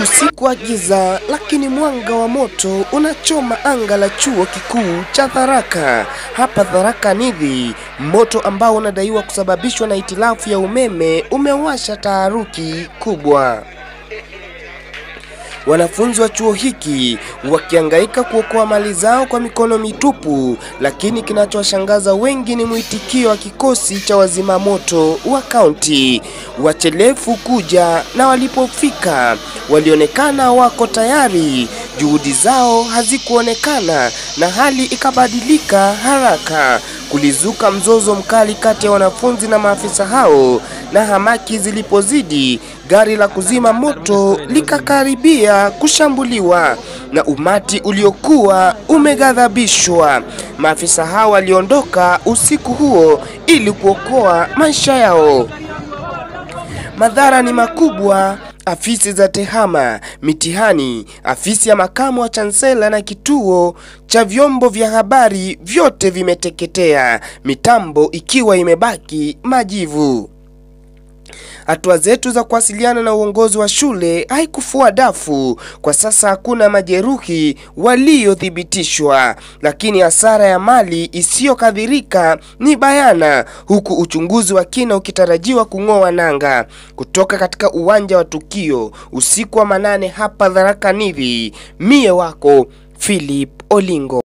Usiku wa giza, lakini mwanga wa moto unachoma anga la chuo kikuu cha Tharaka. Hapa Tharaka Nithi, moto ambao unadaiwa kusababishwa na hitilafu ya umeme umewasha taharuki kubwa. Wanafunzi wa chuo hiki wakihangaika kuokoa mali zao kwa mikono mitupu, lakini kinachowashangaza wengi ni mwitikio wa kikosi cha wazima moto wa kaunti. Wachelefu kuja, na walipofika walionekana wako tayari. Juhudi zao hazikuonekana na hali ikabadilika haraka. Kulizuka mzozo mkali kati ya wanafunzi na maafisa hao, na hamaki zilipozidi, gari la kuzima moto likakaribia kushambuliwa na umati uliokuwa umeghadhabishwa. Maafisa hao waliondoka usiku huo ili kuokoa maisha yao. Madhara ni makubwa. Afisi za tehama, mitihani, afisi ya makamu wa chancellor na kituo cha vyombo vya habari vyote vimeteketea, mitambo ikiwa imebaki majivu. Hatua zetu za kuwasiliana na uongozi wa shule haikufua dafu. Kwa sasa hakuna majeruhi waliothibitishwa, lakini hasara ya mali isiyokadhirika ni bayana, huku uchunguzi wa kina ukitarajiwa kung'oa nanga. Kutoka katika uwanja wa tukio usiku wa manane hapa Tharaka Nithi, mie wako Philip Olingo.